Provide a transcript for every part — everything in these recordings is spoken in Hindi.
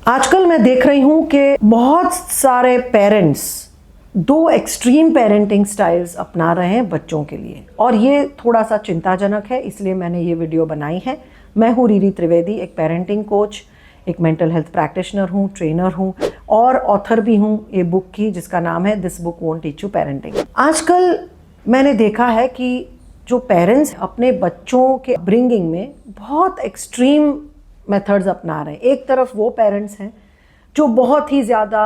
आजकल मैं देख रही हूँ कि बहुत सारे पेरेंट्स दो एक्सट्रीम पेरेंटिंग स्टाइल्स अपना रहे हैं बच्चों के लिए, और ये थोड़ा सा चिंताजनक है। इसलिए मैंने ये वीडियो बनाई है। मैं हूँ रीरी त्रिवेदी, एक पेरेंटिंग कोच, एक मेंटल हेल्थ प्रैक्टिशनर हूँ, ट्रेनर हूँ और ऑथर भी हूँ ये बुक की, जिसका नाम है this book won't teach you parenting. आजकल मैंने देखा है कि जो पेरेंट्स अपने बच्चों के अपब्रिंगिंग में बहुत एक्सट्रीम मेथड्स अपना रहे हैं। एक तरफ वो पेरेंट्स हैं जो बहुत ही ज़्यादा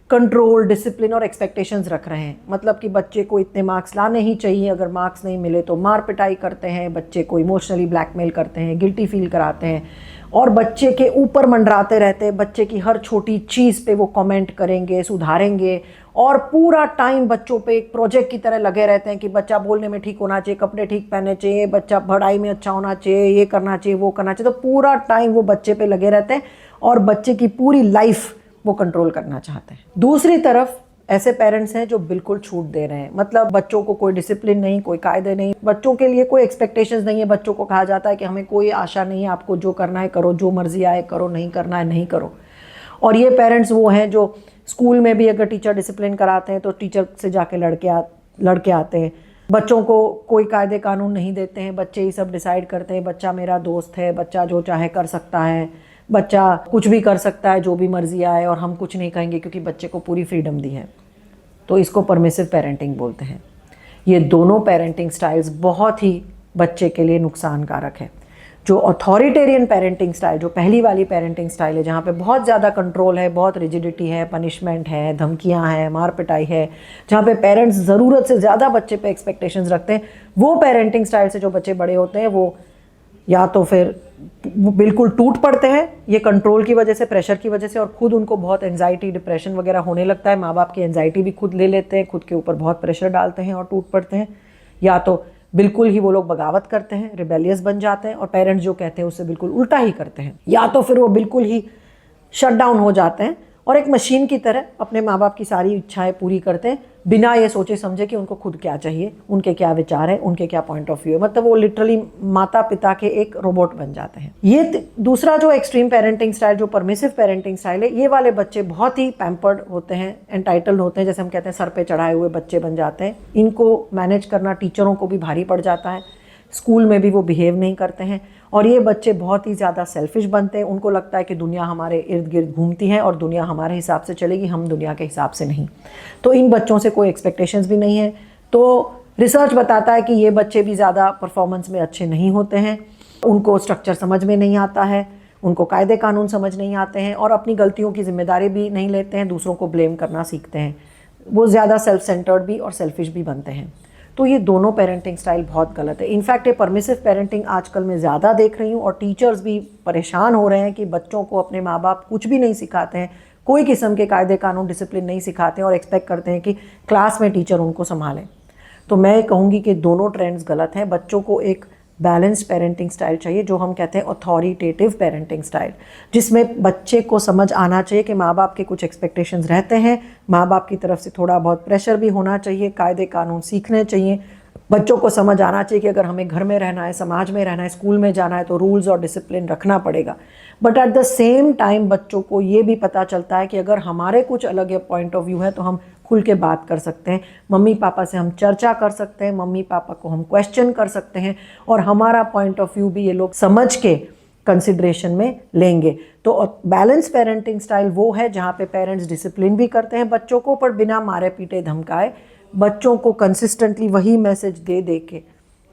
कंट्रोल, डिसिप्लिन और एक्सपेक्टेशंस रख रहे हैं। मतलब कि बच्चे को इतने मार्क्स लाने ही चाहिए, अगर मार्क्स नहीं मिले तो मार पिटाई करते हैं, बच्चे को इमोशनली ब्लैकमेल करते हैं, गिल्टी फील कराते हैं और बच्चे के ऊपर मंडराते रहते हैं। बच्चे की हर छोटी चीज़ पे वो कमेंट करेंगे, सुधारेंगे और पूरा टाइम बच्चों पे एक प्रोजेक्ट की तरह लगे रहते हैं कि बच्चा बोलने में ठीक होना चाहिए, कपड़े ठीक पहनने चाहिए, बच्चा पढ़ाई में अच्छा होना चाहिए, ये करना चाहिए, वो करना चाहिए। तो पूरा टाइम वो बच्चे पे लगे रहते हैं और बच्चे की पूरी लाइफ वो कंट्रोल करना चाहते हैं। दूसरी तरफ ऐसे पेरेंट्स हैं जो बिल्कुल छूट दे रहे हैं। मतलब बच्चों को कोई डिसिप्लिन नहीं, कोई कायदे नहीं, बच्चों के लिए कोई एक्सपेक्टेशंस नहीं है। बच्चों को कहा जाता है कि हमें कोई आशा नहीं है, आपको जो करना है करो, जो मर्जी आए करो, नहीं करना है नहीं करो। और ये पेरेंट्स वो हैं जो स्कूल में भी अगर टीचर डिसिप्लिन कराते हैं तो टीचर से जाके लड़के आते हैं। बच्चों को कोई कायदे कानून नहीं देते हैं, बच्चे ही सब डिसाइड करते हैं। बच्चा मेरा दोस्त है, बच्चा जो चाहे कर सकता है, बच्चा कुछ भी कर सकता है, जो भी मर्जी आए, और हम कुछ नहीं कहेंगे क्योंकि बच्चे को पूरी फ्रीडम दी है। तो इसको परमिसिव पेरेंटिंग बोलते हैं। ये दोनों पेरेंटिंग स्टाइल्स बहुत ही बच्चे के लिए नुकसानकारक है। जो अथॉरिटेरियन पेरेंटिंग स्टाइल, जो पहली वाली पेरेंटिंग स्टाइल है, जहाँ पे बहुत ज़्यादा कंट्रोल है, बहुत रिजिडिटी है, पनिशमेंट है, धमकियाँ हैं, मार पिटाई है, जहाँ पे पेरेंट्स ज़रूरत से ज़्यादा बच्चे पे एक्सपेक्टेशंस रखते हैं, वो पेरेंटिंग स्टाइल से जो बच्चे बड़े होते हैं वो या तो फिर बिल्कुल टूट पड़ते हैं ये कंट्रोल की वजह से, प्रेशर की वजह से, और खुद उनको बहुत एंजाइटी, डिप्रेशन वगैरह होने लगता है। माँ बाप की एंजाइटी भी खुद ले लेते हैं, खुद के ऊपर बहुत प्रेशर डालते हैं और टूट पड़ते हैं। या तो बिल्कुल ही वो लोग बगावत करते हैं, रिबेलियस बन जाते हैं और पेरेंट्स जो कहते हैं उससे बिल्कुल उल्टा ही करते हैं। या तो फिर वो बिल्कुल ही शट डाउन हो जाते हैं और एक मशीन की तरह अपने माँ बाप की सारी इच्छाएं पूरी करते हैं, बिना ये सोचे समझे कि उनको खुद क्या चाहिए, उनके क्या विचार हैं, उनके क्या पॉइंट ऑफ व्यू है। मतलब वो लिटरली माता पिता के एक रोबोट बन जाते हैं। ये दूसरा जो एक्सट्रीम पेरेंटिंग स्टाइल, जो परमिसिव पेरेंटिंग स्टाइल है, ये वाले बच्चे बहुत ही पैम्पर्ड होते हैं, एंटाइटल्ड होते हैं, जैसे हम कहते हैं सर पे चढ़ाए हुए बच्चे बन जाते हैं। इनको मैनेज करना टीचरों को भी भारी पड़ जाता है, स्कूल में भी वो बिहेव नहीं करते हैं और ये बच्चे बहुत ही ज़्यादा सेल्फिश बनते हैं। उनको लगता है कि दुनिया हमारे इर्द गिर्द घूमती है और दुनिया हमारे हिसाब से चलेगी, हम दुनिया के हिसाब से नहीं। तो इन बच्चों से कोई एक्सपेक्टेशंस भी नहीं है। तो रिसर्च बताता है कि ये बच्चे भी ज़्यादा परफॉर्मेंस में अच्छे नहीं होते हैं, उनको स्ट्रक्चर समझ में नहीं आता है, उनको कायदे कानून समझ नहीं आते हैं और अपनी गलतियों की जिम्मेदारी भी नहीं लेते हैं, दूसरों को ब्लेम करना सीखते हैं। वो ज़्यादा सेल्फ सेंटर्ड भी और सेल्फिश भी बनते हैं। तो ये दोनों पेरेंटिंग स्टाइल बहुत गलत है। इनफैक्ट ये परमिसिव पेरेंटिंग आजकल मैं ज़्यादा देख रही हूँ और टीचर्स भी परेशान हो रहे हैं कि बच्चों को अपने माँ बाप कुछ भी नहीं सिखाते हैं, कोई किस्म के कायदे कानून, डिसिप्लिन नहीं सिखाते हैं और एक्सपेक्ट करते हैं कि क्लास में टीचर उनको संभालें। तो मैं कहूँगी कि दोनों ट्रेंड्स गलत हैं। बच्चों को एक बैलेंस्ड पेरेंटिंग स्टाइल चाहिए, जो हम कहते हैं अथॉरिटेटिव पेरेंटिंग स्टाइल, जिसमें बच्चे को समझ आना चाहिए कि माँ बाप के कुछ एक्सपेक्टेशंस रहते हैं, माँ बाप की तरफ से थोड़ा बहुत प्रेशर भी होना चाहिए, कायदे कानून सीखने चाहिए। बच्चों को समझ आना चाहिए कि अगर हमें घर में रहना है, समाज में रहना है, स्कूल में जाना है तो रूल्स और डिसिप्लिन रखना पड़ेगा। But at the same time बच्चों को ये भी पता चलता है कि अगर हमारे कुछ अलग पॉइंट ऑफ व्यू है तो हम खुल के बात कर सकते हैं, मम्मी पापा से हम चर्चा कर सकते हैं, मम्मी पापा को हम क्वेश्चन कर सकते हैं और हमारा पॉइंट ऑफ व्यू भी ये लोग समझ के कंसिडरेशन में लेंगे। तो बैलेंस पेरेंटिंग स्टाइल वो है जहाँ पे पेरेंट्स डिसिप्लिन भी करते हैं बच्चों को, पर बिना मारे पीटे धमकाए, बच्चों को कंसिस्टेंटली वही मैसेज दे दे के,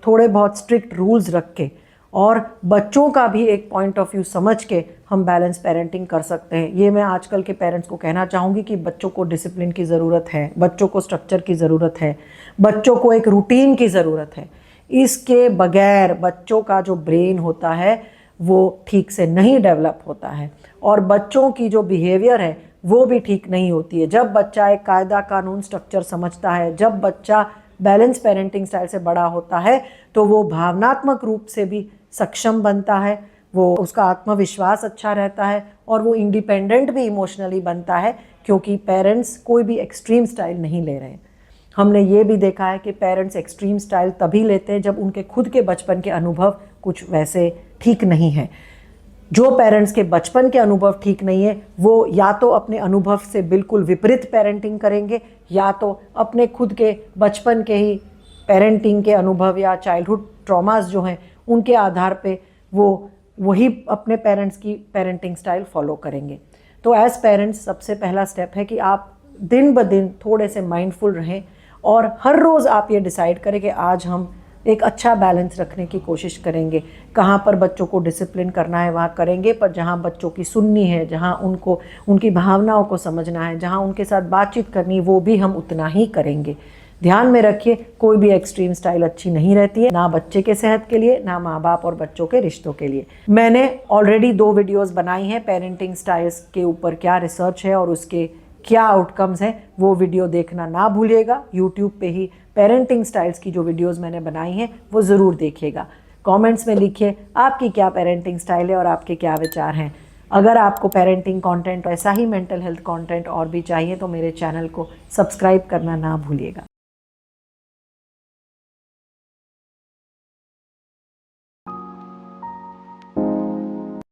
थोड़े बहुत स्ट्रिक्ट रूल्स रख के और बच्चों का भी एक पॉइंट ऑफ व्यू समझ के हम बैलेंस पेरेंटिंग कर सकते हैं। ये मैं आजकल के पेरेंट्स को कहना चाहूँगी कि बच्चों को डिसिप्लिन की ज़रूरत है, बच्चों को स्ट्रक्चर की ज़रूरत है, बच्चों को एक रूटीन की ज़रूरत है। इसके बगैर बच्चों का जो ब्रेन होता है वो ठीक से नहीं डेवलप होता है और बच्चों की जो बिहेवियर है वो भी ठीक नहीं होती है। जब बच्चा एक कायदा कानून स्ट्रक्चर समझता है, जब बच्चा बैलेंस पेरेंटिंग स्टाइल से बड़ा होता है तो वो भावनात्मक रूप से भी सक्षम बनता है, वो उसका आत्मविश्वास अच्छा रहता है और वो इंडिपेंडेंट भी इमोशनली बनता है, क्योंकि पेरेंट्स कोई भी एक्सट्रीम स्टाइल नहीं ले रहे हैं। हमने ये भी देखा है कि पेरेंट्स एक्सट्रीम स्टाइल तभी लेते हैं जब उनके खुद के बचपन के अनुभव कुछ वैसे ठीक नहीं हैं। जो पेरेंट्स के बचपन के अनुभव ठीक नहीं है वो या तो अपने अनुभव से बिल्कुल विपरीत पेरेंटिंग करेंगे या तो अपने खुद के बचपन के ही पेरेंटिंग के अनुभव या चाइल्डहुड ट्रॉमास जो हैं उनके आधार पे वो वही अपने पेरेंट्स की पेरेंटिंग स्टाइल फॉलो करेंगे। तो एज पेरेंट्स सबसे पहला स्टेप है कि आप दिन ब दिन थोड़े से माइंडफुल रहें और हर रोज़ आप ये डिसाइड करें कि आज हम एक अच्छा बैलेंस रखने की कोशिश करेंगे। कहाँ पर बच्चों को डिसिप्लिन करना है वहाँ करेंगे, पर जहाँ बच्चों की सुननी है, जहाँ उनको उनकी भावनाओं को समझना है, जहाँ उनके साथ बातचीत करनी है, वो भी हम उतना ही करेंगे। ध्यान में रखिए कोई भी एक्सट्रीम स्टाइल अच्छी नहीं रहती है, ना बच्चे के सेहत के लिए, ना माँ बाप और बच्चों के रिश्तों के लिए। मैंने ऑलरेडी 2 वीडियोस बनाई हैं पेरेंटिंग स्टाइल्स के ऊपर, क्या रिसर्च है और उसके क्या आउटकम्स हैं, वो वीडियो देखना ना भूलिएगा। यूट्यूब पे ही पेरेंटिंग स्टाइल्स की जो वीडियोस मैंने बनाई हैं वो ज़रूर देखिएगा। कमेंट्स में लिखिए आपकी क्या पेरेंटिंग स्टाइल है और आपके क्या विचार हैं। अगर आपको पेरेंटिंग कंटेंट ऐसा ही मेंटल हेल्थ कंटेंट और भी चाहिए तो मेरे चैनल को सब्सक्राइब करना ना भूलिएगा।